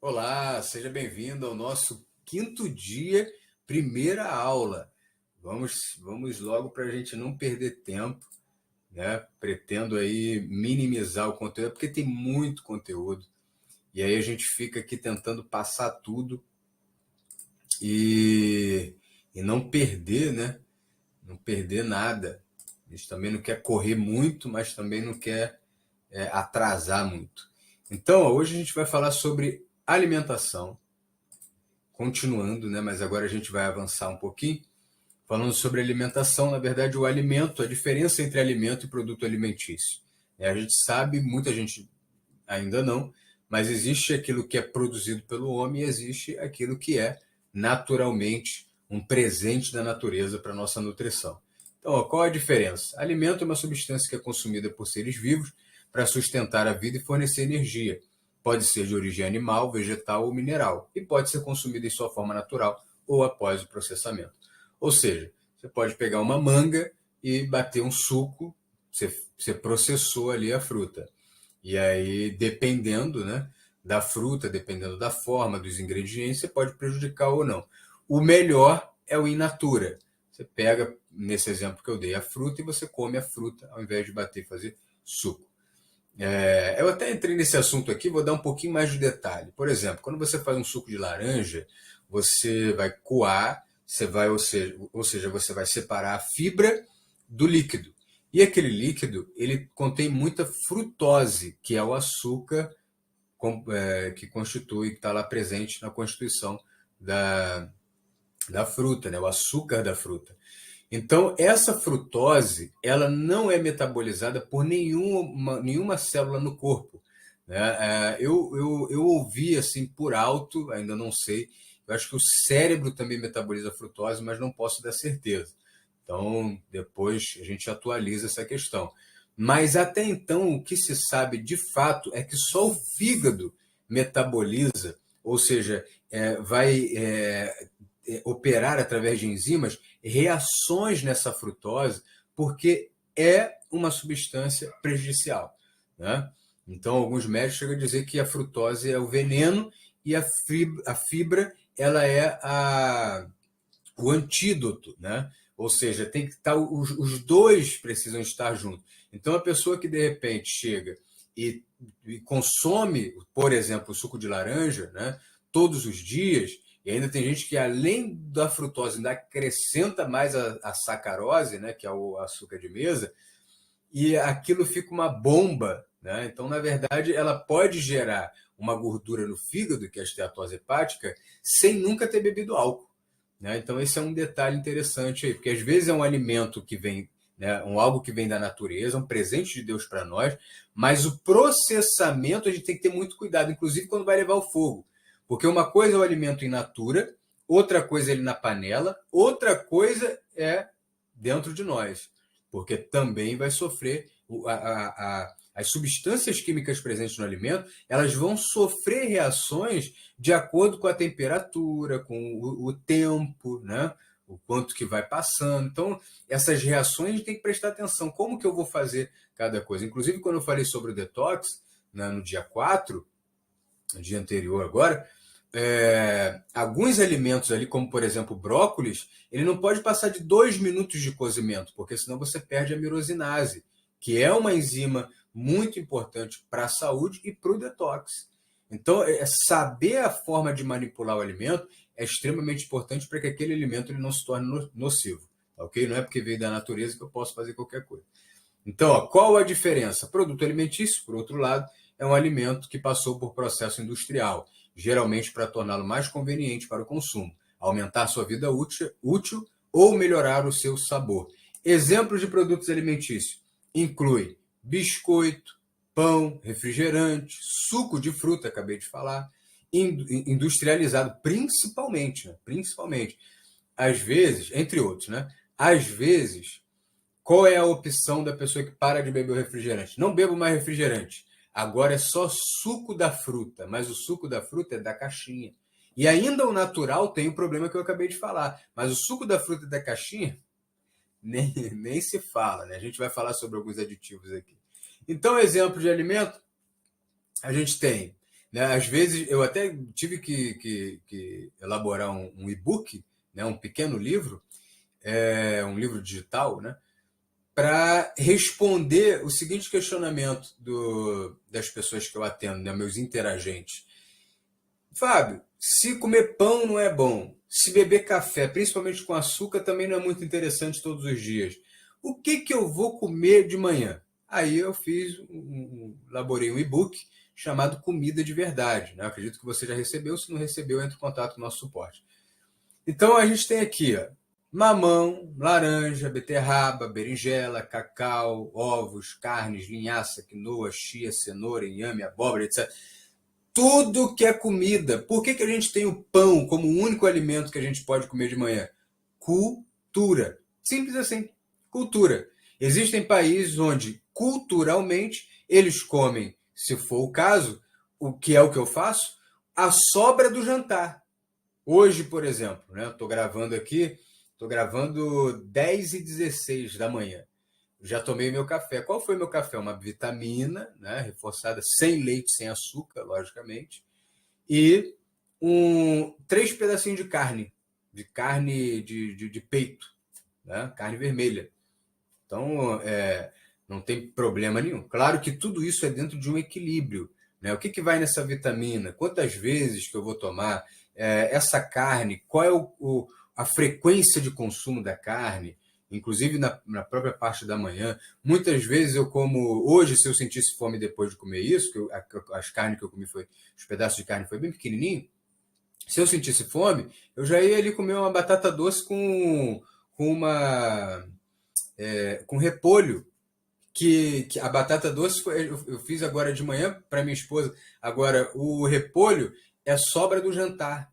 Olá, seja bem-vindo ao nosso quinto dia, primeira aula. Vamos logo para a gente não perder tempo, né? Pretendo aí minimizar o conteúdo, porque tem muito conteúdo. E aí a gente fica aqui tentando passar tudo e, e não perder, né? Não perder nada. A gente também não quer correr muito, mas também não quer atrasar muito. Então, hoje a gente vai falar sobre alimentação. Continuando, né? Mas agora a gente vai avançar um pouquinho, falando sobre alimentação. Na verdade, o alimento, a diferença entre alimento e produto alimentício. A gente sabe, muita gente ainda não, mas existe aquilo que é produzido pelo homem e existe aquilo que é naturalmente um presente da natureza para a nossa nutrição. Então, qual a diferença? Alimento é uma substância que é consumida por seres vivos para sustentar a vida e fornecer energia. Pode ser de origem animal, vegetal ou mineral, e pode ser consumida em sua forma natural ou após o processamento. Ou seja, você pode pegar uma manga e bater um suco, você processou ali a fruta. E aí, dependendo, né, da fruta, dependendo da forma, dos ingredientes, você pode prejudicar ou não. O melhor é o in natura. Você pega, nesse exemplo que eu dei, a fruta e você come a fruta, ao invés de bater e fazer suco. Eu até entrei nesse assunto aqui, vou dar um pouquinho mais de detalhe. Por exemplo, quando você faz um suco de laranja, você vai coar, ou seja, você vai separar a fibra do líquido. E aquele líquido, ele contém muita frutose, que é o açúcar que constitui, que está lá presente na constituição da, da fruta, né? O açúcar da fruta. Então, essa frutose, ela não é metabolizada por nenhuma célula no corpo, né? Eu ouvi assim por alto, ainda não sei, eu acho que o cérebro também metaboliza a frutose, mas não posso dar certeza. Então, depois a gente atualiza essa questão. Mas até então, o que se sabe de fato é que só o fígado metaboliza, ou seja, vai operar através de enzimas reações nessa frutose, porque é uma substância prejudicial, né? Então, alguns médicos chegam a dizer que a frutose é o veneno e a fibra ela é o antídoto, né? Ou seja, tem que estar os dois precisam estar juntos. Então, a pessoa que de repente chega e consome, por exemplo, o suco de laranja, né, todos os dias, e ainda tem gente que além da frutose ainda acrescenta mais a sacarose, né, que é o açúcar de mesa, e aquilo fica uma bomba, né? Então, na verdade, ela pode gerar uma gordura no fígado, que é a esteatose hepática, sem nunca ter bebido álcool, né? Então, esse é um detalhe interessante aí, porque às vezes é um alimento que vem, né, algo que vem da natureza, um presente de Deus para nós, mas o processamento a gente tem que ter muito cuidado, inclusive quando vai levar ao fogo. Porque uma coisa é o alimento in natura, outra coisa é ele na panela, outra coisa é dentro de nós, porque também vai sofrer as substâncias químicas presentes no alimento, elas vão sofrer reações de acordo com a temperatura, com o tempo, né? O quanto que vai passando. Então, essas reações a gente tem que prestar atenção. Como que eu vou fazer cada coisa? Inclusive, quando eu falei sobre o detox, né, no dia 4, no dia anterior agora, alguns alimentos ali, como por exemplo brócolis, ele não pode passar de 2 minutos de cozimento, porque senão você perde a mirosinase, que é uma enzima muito importante para a saúde e para o detox. Então, saber a forma de manipular o alimento é extremamente importante para que aquele alimento ele não se torne nocivo. Ok? Não é porque veio da natureza que eu posso fazer qualquer coisa. Então, qual a diferença? Produto alimentício, por outro lado, é um alimento que passou por processo industrial, geralmente para torná-lo mais conveniente para o consumo, aumentar sua vida útil ou melhorar o seu sabor. Exemplos de produtos alimentícios incluem biscoito, pão, refrigerante, suco de fruta, acabei de falar, industrializado, principalmente, né? Principalmente. Às vezes, entre outros, né? Às vezes, qual é a opção da pessoa que para de beber o refrigerante? Não bebo mais refrigerante. Agora é só suco da fruta, mas o suco da fruta é da caixinha. E ainda o natural tem o problema que eu acabei de falar, mas o suco da fruta da caixinha nem se fala, né? A gente vai falar sobre alguns aditivos aqui. Então, exemplo de alimento, a gente tem né? Às vezes, eu até tive que elaborar um e-book, né? Um pequeno livro, um livro digital, né? Para responder o seguinte questionamento das pessoas que eu atendo, né? Meus interagentes. Fábio, se comer pão não é bom, se beber café, principalmente com açúcar, também não é muito interessante todos os dias. O que eu vou comer de manhã? Aí eu elaborei um e-book chamado Comida de Verdade, né? Acredito que você já recebeu, se não recebeu, entre em contato com o nosso suporte. Então a gente tem aqui, ó, mamão, laranja, beterraba, berinjela, cacau, ovos, carnes, linhaça, quinoa, chia, cenoura, inhame, abóbora, etc. Tudo que é comida. Por que a gente tem o pão como o único alimento que a gente pode comer de manhã? Cultura. Simples assim. Cultura. Existem países onde, culturalmente, eles comem, se for o caso, o que é o que eu faço, a sobra do jantar. Hoje, por exemplo, né, estou gravando aqui, estou gravando 10h16 da manhã. Já tomei meu café. Qual foi meu café? Uma vitamina, né, reforçada, sem leite, sem açúcar, logicamente, e 3 pedacinhos de carne de peito, né, carne vermelha. Então, não tem problema nenhum. Claro que tudo isso é dentro de um equilíbrio, né? O que vai nessa vitamina? Quantas vezes que eu vou tomar essa carne? Qual é a frequência de consumo da carne? Inclusive na própria parte da manhã. Muitas vezes eu como... Hoje, se eu sentisse fome depois de comer isso, as carnes que eu comi, os pedaços de carne foi bem pequenininho, se eu sentisse fome, eu já ia ali comer uma batata doce com repolho, que a batata doce eu fiz agora de manhã para minha esposa. Agora, o repolho é sobra do jantar.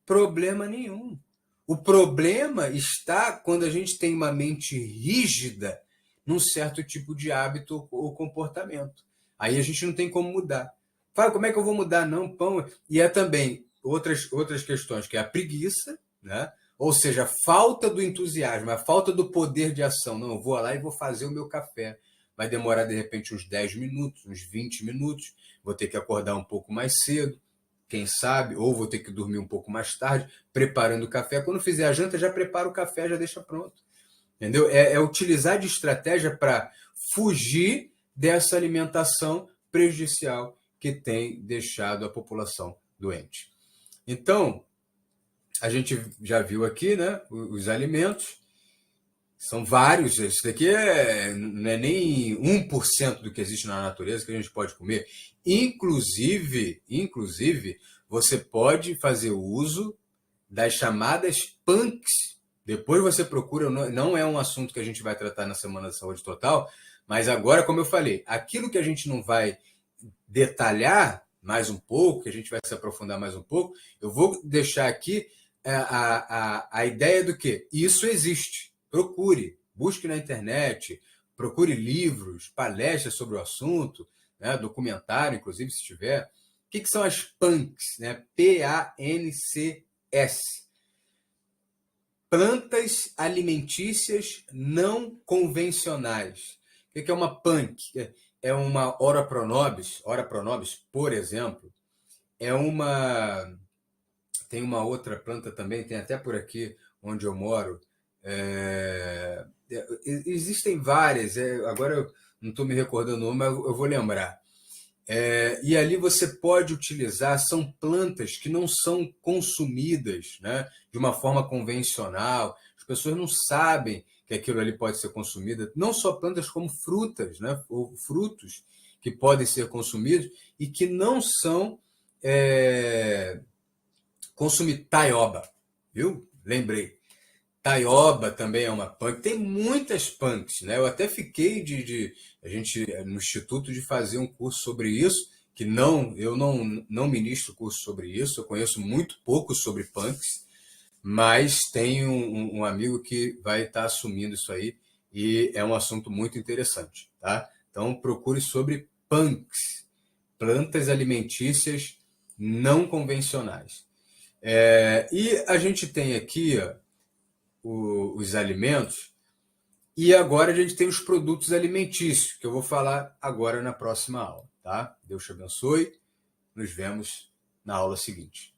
Problema nenhum. O problema está quando a gente tem uma mente rígida num certo tipo de hábito ou comportamento. Aí a gente não tem como mudar. Fala, como é que eu vou mudar? Não, pão. E é também outras questões, que é a preguiça, né? Ou seja, a falta do entusiasmo, a falta do poder de ação. Não, eu vou lá e vou fazer o meu café. Vai demorar, de repente, uns 10 minutos, uns 20 minutos. Vou ter que acordar um pouco mais cedo, quem sabe, ou vou ter que dormir um pouco mais tarde, preparando o café. Quando fizer a janta, já prepara o café, já deixa pronto. Entendeu? É utilizar de estratégia para fugir dessa alimentação prejudicial que tem deixado a população doente. Então, a gente já viu aqui, né, os alimentos. São vários. Isso daqui não é nem 1% do que existe na natureza que a gente pode comer. Inclusive, você pode fazer uso das chamadas punks. Depois você procura, não é um assunto que a gente vai tratar na Semana da Saúde Total, mas agora, como eu falei, aquilo que a gente não vai detalhar mais um pouco, que a gente vai se aprofundar mais um pouco, eu vou deixar aqui a ideia do que isso existe. Procure, busque na internet, procure livros, palestras sobre o assunto, né, documentário, inclusive, se tiver. O que são as PANCs? Né? PANCS. Plantas alimentícias não convencionais. O que é uma PANC? É uma Ora pronobis, por exemplo, tem uma outra planta também, tem até por aqui onde eu moro. Existem várias, agora eu não estou me recordando, mas eu vou lembrar. E ali você pode utilizar, são plantas que não são consumidas, né, de uma forma convencional. As pessoas não sabem que aquilo ali pode ser consumido. Não só plantas, como frutas, né, ou frutos que podem ser consumidos e que não são consumidos. Taioba, viu? Lembrei. Taioba também é uma punk. Tem muitas punks, né? Eu até fiquei a gente no instituto de fazer um curso sobre isso, que eu não ministro curso sobre isso. Eu conheço muito pouco sobre punks, mas tenho um amigo que vai estar assumindo isso aí e é um assunto muito interessante, tá? Então procure sobre punks, plantas alimentícias não convencionais. E a gente tem aqui, ó, os alimentos, e agora a gente tem os produtos alimentícios, que eu vou falar agora na próxima aula, tá? Deus te abençoe. nos vemos na aula seguinte.